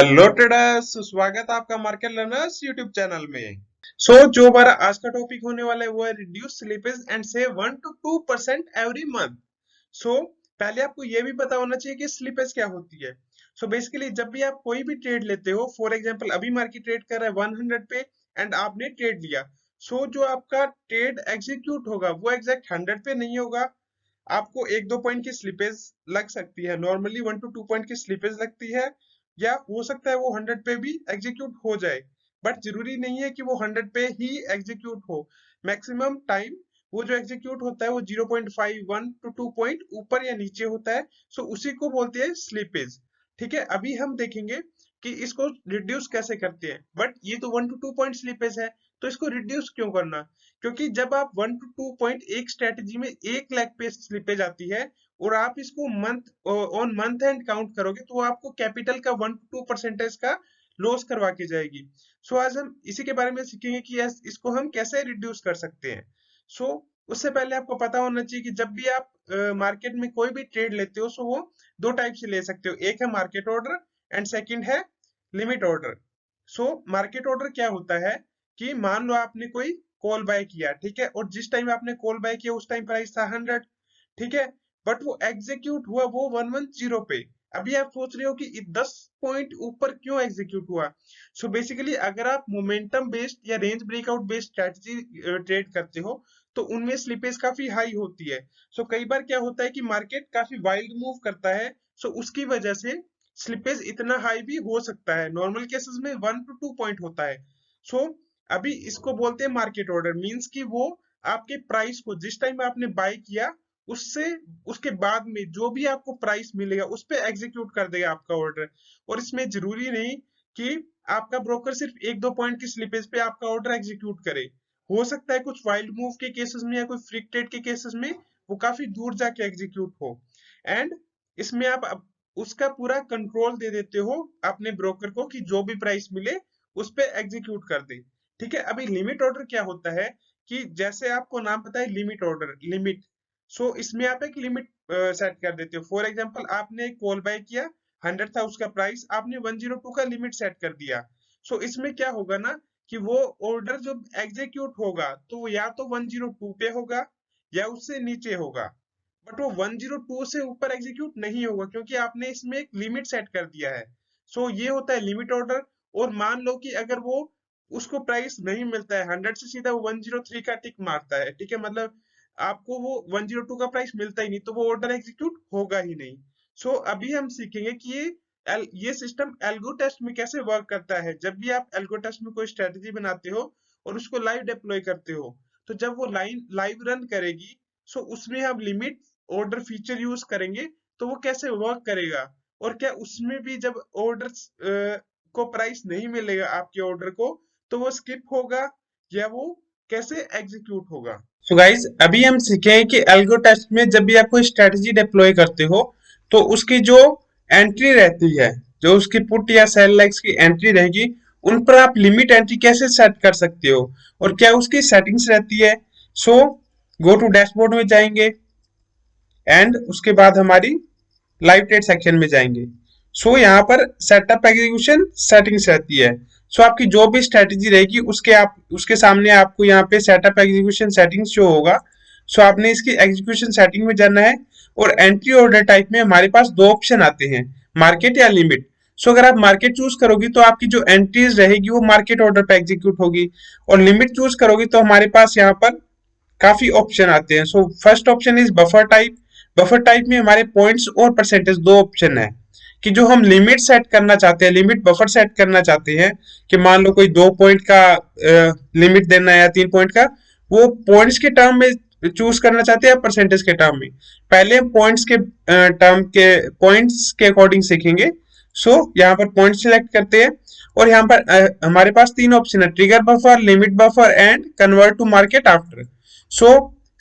Hello traders, स्वागत है आपका मार्केट लर्नर्स यूट्यूब चैनल में। जो हमारा आज का टॉपिक होने वाला है वो है reduce slippage and save 1 to 2% every month. So पहले आपको ये भी पता होना चाहिए कि स्लिपेज क्या होती है। बेसिकली जब भी आप कोई भी ट्रेड लेते हो, फॉर एग्जांपल अभी मार्केट ट्रेड कर रहा है 100 पे एंड आपने ट्रेड लिया, जो आपका ट्रेड एग्जीक्यूट होगा वो एग्जैक्ट 100 पे नहीं होगा। आपको 1-2 पॉइंट की स्लिपेज लग सकती है, नॉर्मली 1 to 2 पॉइंट की स्लिपेज लगती है, या हो सकता है वो 100 पे भी एग्जीक्यूट हो जाए, बट जरूरी नहीं है कि वो 100 पे ही एग्जीक्यूट हो। मैक्सिमम टाइम वो जो एग्जीक्यूट होता है वो 0.5 1 to 2 पॉइंट ऊपर या नीचे होता है। उसी को बोलते हैं स्लिपेज। ठीक है, अभी हम देखेंगे कि इसको रिड्यूस कैसे करते हैं। बट ये तो 1 to 2 पॉइंट स्लिपेज है, तो इसको रिड्यूस क्यों करना? क्योंकि जब आप 1 to 2 पॉइंट एक स्ट्रेटेजी में 1 लाख पे स्लिपेज आती है और आप इसको month on month and count करोगे, तो आपको कैपिटल का 1 to 2% का लॉस करवा के जाएगी। आज हम इसी के बारे में सीखेंगे कि इसको हम कैसे रिड्यूस कर सकते हैं। सो उससे पहले आपको पता होना चाहिए कि जब भी आप मार्केट में कोई भी ट्रेड लेते हो, वो दो टाइप से ले सकते हो। एक है मार्केट ऑर्डर एंड सेकंड है लिमिट ऑर्डर। मार्केट ऑर्डर क्या होता है कि मान लो आपने कोई कॉल बाय किया, ठीक है, और जिस टाइम आपने कॉल बाय किया उस टाइम प्राइस था 100, ठीक है, बट वो एग्जीक्यूट हुआ वो 110 पे। अभी आप सोच रहे हो कि 10 पॉइंट ऊपर क्यों एग्जीक्यूट हुआ। बेसिकली अगर आप मोमेंटम बेस्ड या range breakout based strategy trade करते हो, तो उनमें स्लिपेज काफी हाई होती है। कई बार क्या होता है कि मार्केट काफी वाइल्ड मूव करता है, उसकी वजह से स्लिपेज इतना हाई भी हो सकता है। नॉर्मल केसेस में 1 to 2 पॉइंट होता है। अभी इसको बोलते हैं मार्केट ऑर्डर, मींस कि वो आपके प्राइस को जिस टाइम आपने बाय किया उससे उसके बाद में जो भी आपको प्राइस मिलेगा उस पे एग्जीक्यूट कर देगा आपका ऑर्डर। और इसमें जरूरी नहीं कि आपका ब्रोकर सिर्फ 1-2 पॉइंट की स्लिपेज पे आपका ऑर्डर एग्जीक्यूट करे। हो सकता है कुछ वाइल्ड मूव के केसेस में या कोई फ्रीक ट्रेड के केसेस में वो काफी दूर जाके एग्जीक्यूट हो, एंड इसमें आप उसका पूरा कंट्रोल दे देते हो अपने ब्रोकर को कि जो भी प्राइस मिले उस पे एग्जीक्यूट कर दे। ठीक है, अभी लिमिट ऑर्डर क्या होता है कि जैसे आपको नाम पता है लिमिट ऑर्डर, लिमिट। इसमें आप एक लिमिट सेट कर देते हो। फॉर एग्जांपल आपने एक कॉल बाय किया, 100 था उसका प्राइस, आपने 102 का लिमिट सेट कर दिया। इसमें क्या होगा ना कि वो ऑर्डर जब एग्जीक्यूट होगा तो वो या तो 102 पे होगा या उससे नीचे होगा, बट वो 102 से ऊपर एग्जीक्यूट नहीं होगा क्योंकि आपने इसमें एक लिमिट सेट कर दिया है। ये होता है लिमिट ऑर्डर। और मान लो कि अगर वो उसको प्राइस नहीं मिलता है 100 से, सीधा 103 का टिक मारता है, ठीक है, मतलब आपको वो 102 का प्राइस मिलता ही नहीं, तो वो ऑर्डर एग्जीक्यूट होगा ही नहीं। अभी हम सीखेंगे कि ये सिस्टम एल्गो टेस्ट में कैसे वर्क करता है। जब भी आप एल्गो टेस्ट में कोई स्ट्रेटजी बनाते हो और उसको लाइव डिप्लॉय करते हो, तो जब वो लाइन लाइव रन करेगी, उसमें हम लिमिट ऑर्डर फीचर यूज करेंगे, तो वो कैसे वर्क करेगा, और क्या उसमें भी जब ऑर्डर को प्राइस नहीं मिलेगा आपके ऑर्डर को, तो वो स्किप होगा या वो कैसे एग्जीक्यूट होगा। गाइज अभी हम सीखेंगे कि एल्गो टेस्ट में जब भी आप कोई स्ट्रेटजी डिप्लॉय करते हो, तो उसकी जो एंट्री रहती है, जो उसकी पुट या सेल लेग्स की एंट्री रहेगी, उन पर आप लिमिट एंट्री कैसे सेट कर सकते हो और क्या उसकी सेटिंग्स रहती है। गो टू डैशबोर्ड में जाएंगे एंड उसके बाद हमारी लाइव ट्रेड सेक्शन में जाएंगे। यहाँ पर सेटअप एग्जीक्यूशन सेटिंग्स रहती है। आपकी जो भी स्ट्रेटेजी रहेगी उसके सामने आपको यहाँ पे सेटअप एग्जीक्यूशन सेटिंग्स जो होगा, आपने इसकी एग्जीक्यूशन सेटिंग में जाना है। और एंट्री ऑर्डर टाइप में हमारे पास दो ऑप्शन आते हैं, मार्केट या लिमिट। अगर आप मार्केट चूज करोगी तो आपकी जो एंट्रीज रहेगी वो मार्केट ऑर्डर पे एग्जीक्यूट होगी, और लिमिट चूज करोगी तो हमारे पास यहाँ पर काफी ऑप्शन आते हैं। First option is buffer type. Buffer type में हमारे पॉइंट्स और परसेंटेज दो ऑप्शन है कि जो हम लिमिट सेट करना चाहते हैं, लिमिट बफर सेट करना चाहते हैं, कि मान लो कोई 2 पॉइंट का लिमिट देना है या 3 पॉइंट का, वो पॉइंट्स के टर्म में चूज करना चाहते हैं या परसेंटेज के टर्म में। पहले हम पॉइंट्स के टर्म के पॉइंट्स के अकॉर्डिंग सीखेंगे। यहाँ पर पॉइंट सिलेक्ट करते हैं और यहाँ पर हमारे पास तीन ऑप्शन है, trigger buffer, limit buffer and convert to market after.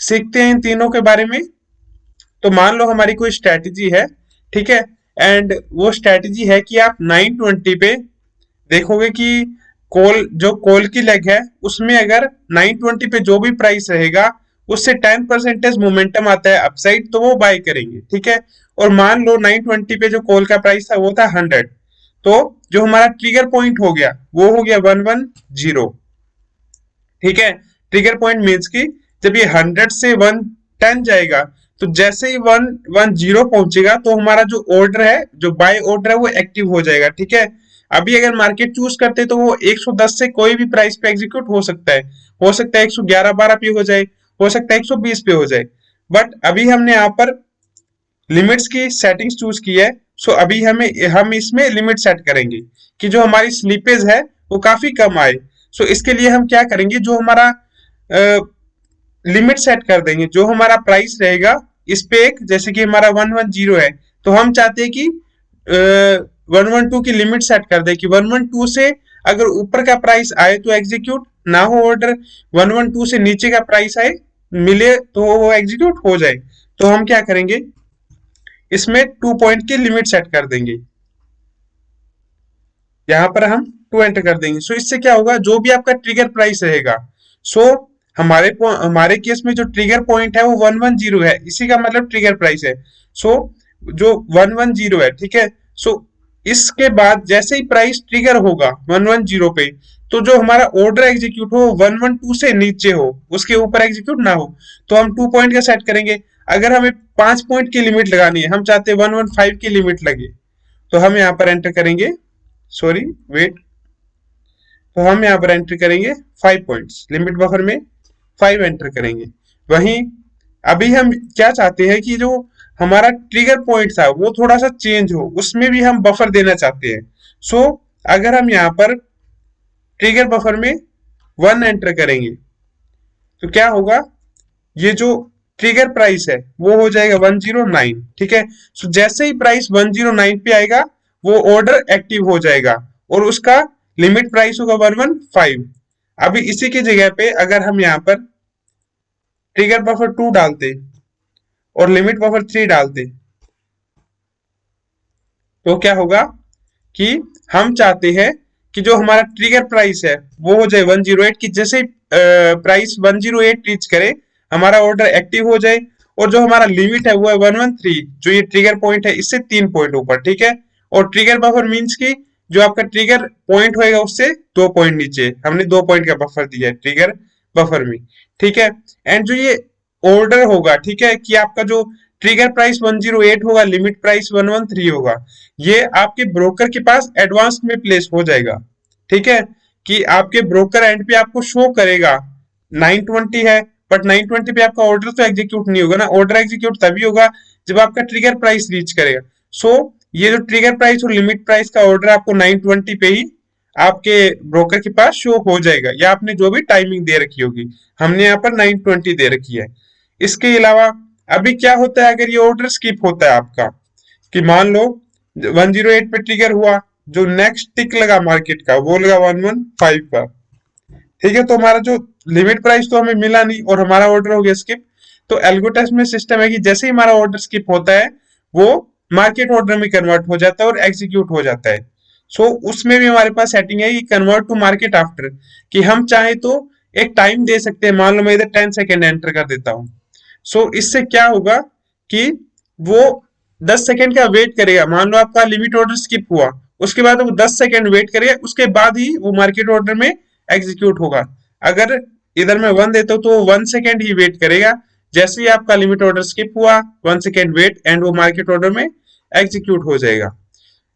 सीखते हैं इन तीनों के बारे में। तो मान लो हमारी कोई स्ट्रेटजी है, ठीक है, एंड वो स्ट्रेटजी है कि आप 920 पे देखोगे कि कॉल की लेग है, उसमें अगर 920 पे जो भी प्राइस रहेगा उससे 10% मोमेंटम आता है अपसाइड, तो वो बाय करेंगे, ठीक है। और मान लो 920 पे जो कॉल का प्राइस था वो था 100, तो जो हमारा ट्रिगर पॉइंट हो गया वो हो गया 110। ठीक है, ट्रिगर पॉइंट मीन्स की जब ये 100 से 110 जाएगा तो जैसे ही 110 पहुंचेगा तो हमारा जो ऑर्डर है, जो बाय ऑर्डर है, वो एक्टिव हो जाएगा। ठीक है, अभी अगर मार्केट चूज करते तो वो 110 से कोई भी प्राइस पे एग्जीक्यूट हो सकता है, 111-12 पे हो जाए, हो सकता है 120 पे हो जाए। बट अभी हमने यहाँ पर लिमिट्स की सेटिंग्स चूज की है। सो अभी हम इसमें लिमिट सेट करेंगे कि जो हमारी स्लीपेज है वो काफी कम आए। सो इसके लिए हम क्या करेंगे, जो हमारा लिमिट सेट कर देंगे, जो हमारा प्राइस रहेगा इस पे एक, जैसे कि हमारा 110 है तो हम चाहते हैं कि 112 की लिमिट सेट कर दे कि 112 से अगर ऊपर का प्राइस आए तो एग्जीक्यूट ना हो ऑर्डर, 112 से नीचे का प्राइस आए मिले तो वो एग्जीक्यूट हो जाए। तो हम क्या करेंगे, इसमें 2 पॉइंट की लिमिट सेट कर देंगे, यहां पर हम 2 एंटर कर देंगे। सो इससे क्या होगा, जो भी आपका ट्रिगर प्राइस रहेगा, सो हमारे केस में जो ट्रिगर पॉइंट है वो 110 है, इसी का मतलब ट्रिगर प्राइस है। सो जो 110 है, ठीक है, सो इसके बाद जैसे ही प्राइस ट्रिगर होगा 110 पे, तो जो हमारा ऑर्डर एग्जीक्यूट हो 112 से नीचे हो, उसके ऊपर एग्जीक्यूट ना हो, तो हम 2 पॉइंट का सेट करेंगे। अगर हमें 5 पॉइंट की लिमिट लगानी है, हम चाहते हैं 115 की लिमिट लगे, तो हम यहाँ पर एंटर करेंगे, सॉरी वेट, तो हम यहाँ पर एंटर करेंगे 5 पॉइंट्स, लिमिट बफर में 5 एंटर करेंगे। वहीं अभी हम क्या चाहते हैं कि जो हमारा ट्रिगर पॉइंट था वो थोड़ा सा चेंज हो, उसमें भी हम बफर देना चाहते हैं। सो अगर हम यहाँ पर ट्रिगर बफर में 1 एंटर करेंगे तो क्या होगा, ये जो ट्रिगर प्राइस है वो हो जाएगा 109। ठीक है, सो जैसे ही प्राइस 109 पे आएगा वो ऑर्डर एक्टिव हो जाएगा और उसका लिमिट प्राइस होगा 115। अभी इसी की जगह पे अगर हम यहाँ पर ट्रिगर बफर 2 डालते और लिमिट बफर 3 डालते तो क्या होगा कि हम चाहते हैं कि जो हमारा ट्रिगर प्राइस है वो हो जाए 108, की जैसे प्राइस 108 रीच करे हमारा ऑर्डर एक्टिव हो जाए, और जो हमारा लिमिट है वो है 113, जो ये ट्रिगर पॉइंट है इससे 3 पॉइंट ऊपर। ठीक है, और ट्रिगर बफर मीन्स की जो आपका ट्रिगर पॉइंट होएगा उससे 2 पॉइंट नीचे, हमने 2 पॉइंट का बफर दिया है ट्रिगर बफर में। ठीक है, एंड जो ये ऑर्डर होगा, ठीक है, कि आपका जो ट्रिगर प्राइस 108 होगा, लिमिट प्राइस 113 होगा, ये आपके ब्रोकर के पास एडवांस में प्लेस हो जाएगा। ठीक है, कि आपके ब्रोकर एंड पे आपको शो करेगा 920 है, बट 920 पे आपका ऑर्डर तो एग्जीक्यूट नहीं होगा ना, ऑर्डर एग्जीक्यूट तभी होगा जब आपका ट्रिगर प्राइस रीच करेगा। सो ये जो ट्रिगर प्राइस और लिमिट प्राइस का ऑर्डर आपको 920 पे ही आपके ब्रोकर के पास शो हो जाएगा, या आपने जो भी टाइमिंग दे रखी होगी, हमने यहाँ पर 920 दे रखी है। इसके अलावा अभी क्या होता है अगर ये ऑर्डर स्किप होता है आपका, कि मान लो 108 पे ट्रिगर हुआ, जो नेक्स्ट टिक लगा मार्केट का वो लगा 115 पर। ठीक है, तो हमारा जो लिमिट प्राइस तो हमें मिला नहीं और हमारा ऑर्डर हो गया स्किप। तो एल्गोटेस्ट में सिस्टम है कि जैसे ही हमारा ऑर्डर स्किप होता है वो मार्केट ऑर्डर में कन्वर्ट हो जाता है और एग्जीक्यूट हो जाता है। सो उसमें भी हमारे पास सेटिंग है कि कन्वर्ट टू मार्केट आफ्टर, कि हम चाहे तो एक टाइम दे सकते हैं, मान लो मैं इधर 10 सेकेंड एंटर कर देता हूँ। सो इससे क्या होगा कि वो 10 सेकेंड का वेट करेगा, मान लो आपका लिमिट ऑर्डर स्किप हुआ, उसके बाद वो 10 सेकेंड वेट करेगा, उसके बाद ही वो मार्केट ऑर्डर में एग्जीक्यूट होगा। अगर इधर मैं 1 देता हूँ तो 1 सेकेंड ही वेट करेगा, जैसे ही आपका लिमिट ऑर्डर स्किप हुआ 1 सेकेंड वेट एंड वो मार्केट ऑर्डर में एग्जीक्यूट हो जाएगा।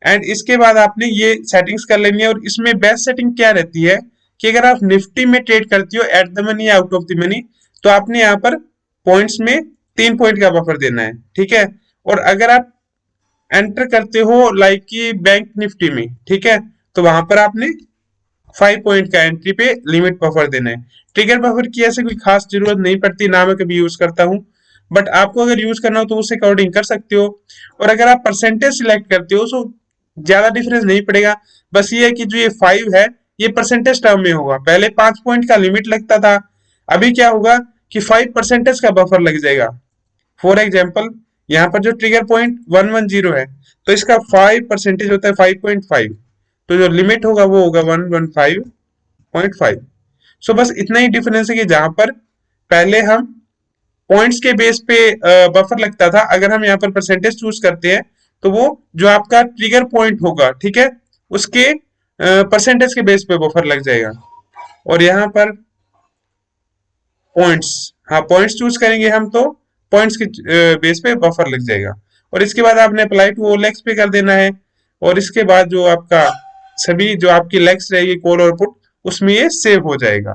एंड इसके बाद आपने ये सेटिंग्स कर लेनी है। और इसमें बेस्ट सेटिंग क्या रहती है कि अगर आप निफ्टी में ट्रेड करती हो एट द मनी या आउट ऑफ द मनी, तो आपने यहाँ पर पॉइंट्स में 3 पॉइंट का बफर देना है। ठीक है, और अगर आप एंटर करते हो लाइक की बैंक निफ्टी में, ठीक है, तो वहां पर आपने 5 पॉइंट का एंट्री पे लिमिट बफर देना है। ट्रिगर बफर की ऐसे कोई खास जरूरत नहीं पड़ती, ना मैं कभी यूज करता हूँ, बट आपको अगर यूज करना हो तो उस अकॉर्डिंग कर सकते हो। और अगर आप परसेंटेज सिलेक्ट करते हो तो ज्यादा डिफरेंस नहीं पड़ेगा, बस ये है कि जो ये 5 है ये परसेंटेज टर्म में होगा, पहले 5 पॉइंट का लिमिट लगता था, अभी क्या होगा कि 5 परसेंटेज का बफर लग जाएगा। फॉर एग्जाम्पल यहाँ पर जो ट्रिगर पॉइंट 110 है तो इसका 5 परसेंटेज होता है 5.5, तो जो लिमिट होगा वो होगा 115.5। सो बस इतना ही डिफरेंस है कि जहां पर पहले हम पॉइंट्स के बेस पे बफर लगता था, अगर हम यहाँ पर परसेंटेज चूज करते हैं तो वो जो आपका ट्रिगर पॉइंट होगा, ठीक है, उसके परसेंटेज के बेस पे बफर लग जाएगा। और यहाँ पर पॉइंट्स, हाँ पॉइंट्स चूज करेंगे हम तो पॉइंट्स के बेस पे बफर लग जाएगा। और इसके बाद आपने अप्लाई टू ऑल लेग्स पे कर देना है। और इसके बाद जो आपका सभी जो आपकी लेग्स रहेगी कॉल और पुट, उसमें ये सेव हो जाएगा।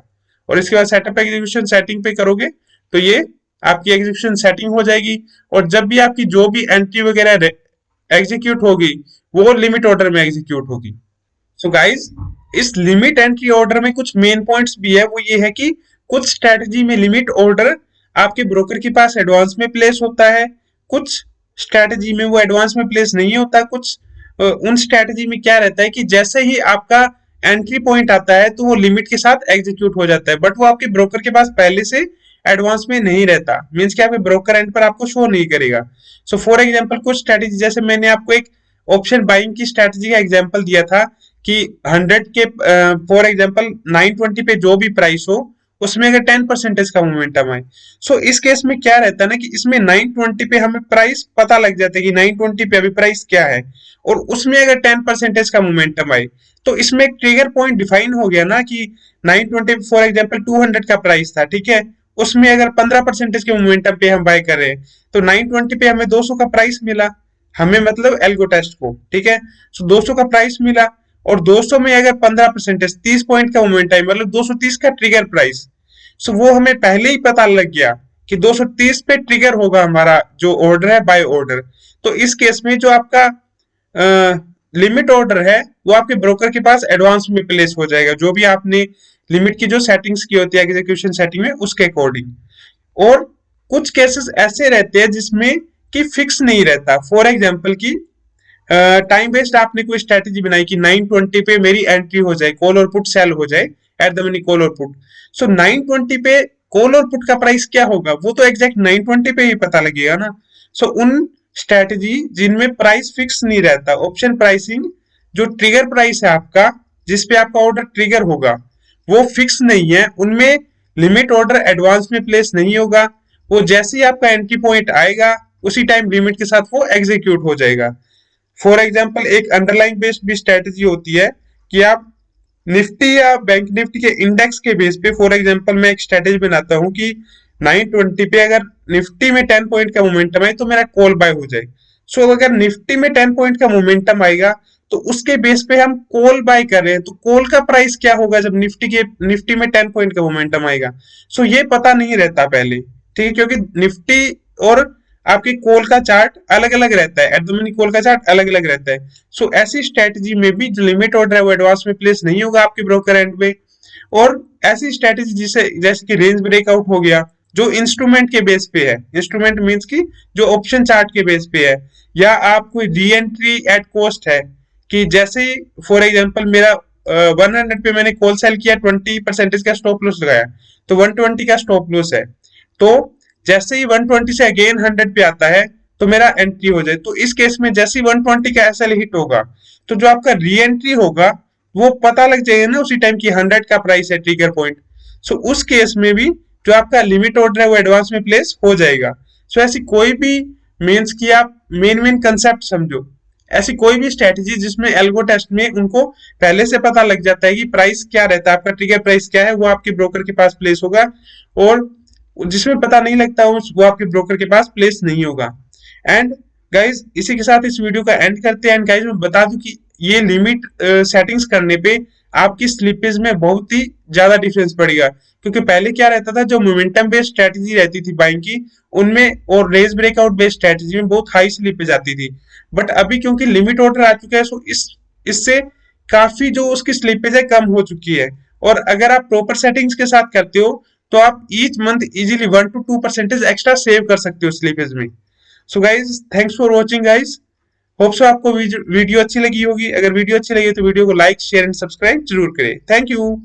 और इसके बाद सेटअप एग्जीक्यूशन सेटिंग पे करोगे तो ये आपकी एग्जीक्यूशन सेटिंग हो जाएगी। और जब भी आपकी जो भी एंट्री वगैरह एग्जीक्यूट होगी वो लिमिट ऑर्डर में एग्जीक्यूट होगी। सो गाइज, इस लिमिट एंट्री ऑर्डर में कुछ मेन पॉइंट्स भी है। वो ये है कि कुछ स्ट्रेटजी में लिमिट ऑर्डर आपके ब्रोकर के पास एडवांस में प्लेस होता है, कुछ स्ट्रेटजी में वो एडवांस में प्लेस नहीं होता। कुछ उन स्ट्रेटजी में क्या रहता है कि जैसे ही आपका एंट्री पॉइंट आता है तो वो लिमिट के साथ एग्जीक्यूट हो जाता है, बट वो आपके ब्रोकर के पास पहले से एडवांस में नहीं रहता। मीन्स कि आपके ब्रोकर एंड पर आपको शो नहीं करेगा। सो फॉर एग्जाम्पल कुछ स्ट्रेटजी, जैसे मैंने आपको एक ऑप्शन बाइंग की स्ट्रेटजी का एग्जाम्पल दिया था कि 100 के फॉर एग्जांपल 920 पे जो भी प्राइस हो उसमें अगर 10% का मोमेंटम आए। सो इस केस में क्या रहता है ना कि इसमें 920 पे हमें प्राइस पता लग जाता है कि 920 पे अभी प्राइस क्या है, और उसमें अगर 10% का मोमेंटम आए तो इसमें एक ट्रिगर पॉइंट डिफाइन हो गया ना कि 920 फॉर एग्जांपल 200 का प्राइस था, ठीक है, उसमें अगर 15% के मोमेंटम पे हम बाय कर रहे हैं तो 920 पे हमें 200 का प्राइस मिला, हमें मतलब एल्गो टेस्ट को, ठीक है। सो 200 का प्राइस मिला और 200 में अगर 15% 30 पॉइंट का मोमेंट है, मतलब 230 का ट्रिगर प्राइस। सो वो हमें पहले ही पता लग गया कि 230 पे ट्रिगर होगा हमारा जो ऑर्डर है बाय ऑर्डर। तो इस केस में जो आपका लिमिट ऑर्डर है वो आपके ब्रोकर के पास एडवांस में प्लेस हो जाएगा, जो भी आपने लिमिट की जो सेटिंग्स की होती है एग्जीक्यूशन सेटिंग में उसके अकॉर्डिंग। और कुछ केसेस ऐसे रहते हैं जिसमें कि फिक्स नहीं रहता। फॉर एग्जांपल की टाइम वेस्ट आपने कोई स्ट्रेटेजी बनाई कि 920 पे मेरी एंट्री हो जाए, कॉल और पुट सेल हो जाए एट द मनी कॉल और पुट। सो 920 पे कॉल और पुट का प्राइस क्या होगा वो तो एग्जैक्ट 920 पे ही पता लगेगा ना। सो उन स्ट्रेटेजी जिनमें प्राइस फिक्स नहीं रहता, ऑप्शन प्राइसिंग, जो ट्रिगर प्राइस है आपका जिसपे आपका ऑर्डर ट्रिगर होगा वो फिक्स नहीं है, उनमें लिमिट ऑर्डर एडवांस में प्लेस नहीं होगा। वो जैसे ही आपका एंट्री पॉइंट आएगा उसी टाइम लिमिट के साथ वो एग्जीक्यूट हो जाएगा। फॉर एग्जाम्पल एक अंडरलाइन बेस्ड भी स्ट्रेटेजी होती है कि आप निफ्टी या बैंक निफ्टी के इंडेक्स के बेस पे, फॉर एग्जांपल मैं एक स्ट्रेटेजी बनाता हूं कि 920 पे अगर निफ्टी में 10 पॉइंट का मोमेंटम है तो मेरा कॉल बाय हो जाए। सो अगर निफ्टी में 10 पॉइंट का मोमेंटम आएगा तो उसके बेस पे हम कॉल बाय कर रहे हैं, तो कॉल का प्राइस क्या होगा जब निफ्टी में 10 पॉइंट का मोमेंटम आएगा। सो ये पता नहीं रहता पहले, ठीक है, क्योंकि निफ्टी और आपके कॉल का चार्ट अलग अलग रहता है, एट द मनी कॉल का चार्ट अलग अलग रहता है। सो ऐसी स्ट्रेटजी में भी जो लिमिट ऑर्डर है वो एडवांस में प्लेस नहीं होगा आपके ब्रोकर एंड में। और ऐसी स्ट्रेटजी जिसे जैसे कि रेंज ब्रेकआउट हो गया जो इंस्ट्रूमेंट के बेस पे है, इंस्ट्रूमेंट मींस की जो ऑप्शन चार्ट के बेस पे है, या आप कोई री एंट्री एट कॉस्ट है कि जैसे फॉर एग्जांपल मेरा 100 पे मैंने कॉल सेल किया, 20% का स्टॉप लॉस लगाया तो 120 का स्टॉप लॉस है, तो जैसे ही 120 से अगेन 100 पे आता है तो मेरा एंट्री हो जाए। तो इस केस में जैसे ही 120 का एसएल हिट होगा तो जो आपका री एंट्री होगा वो पता लग जाएगा ना उसी टाइम की 100 का प्राइस है ट्रिगर पॉइंट। सो उस केस में भी जो आपका लिमिट ऑर्डर है वो एडवांस में प्लेस हो जाएगा। सो ऐसी कोई भी मीन्स की आप मेन कंसेप्ट समझो, ऐसी कोई भी स्ट्रेटेजी जिसमें एल्गो टेस्ट में उनको पहले से पता लग जाता है कि प्राइस क्या रहता है, आपका ट्रिगर प्राइस क्या है, वो आपके ब्रोकर के पास प्लेस होगा। और जिसमें पता नहीं लगता वो आपके ब्रोकर के पास प्लेस नहीं होगा। एंड गाइज इसी के साथ इस वीडियो का एंड करते हैं। एंड गाइज मैं बता दूं कि ये लिमिट सेटिंग्स करने पे आपकी स्लिपेज में बहुत ही ज्यादा डिफरेंस पड़ेगा, क्योंकि पहले क्या रहता था जो मोमेंटम बेस्ड स्ट्रेटजी रहती थी बाइंग की उनमें और रेस ब्रेकआउट बेस्ड स्ट्रेटजी में बहुत हाई स्लिपेज आती थी। बट अभी क्योंकि लिमिट ऑर्डर आ चुका है सो इससे काफी जो उसकी स्लिपेज है कम हो चुकी है। और अगर आप प्रॉपर सेटिंग्स के साथ करते हो तो आप each month easily 1 to 2% extra save कर सकते हो स्लीपेज में। So guys thanks for watching guys, hope so आपको वीडियो अच्छी लगी होगी। अगर वीडियो अच्छी लगी तो वीडियो को लाइक शेयर एंड सब्सक्राइब जरूर करें। Thank you.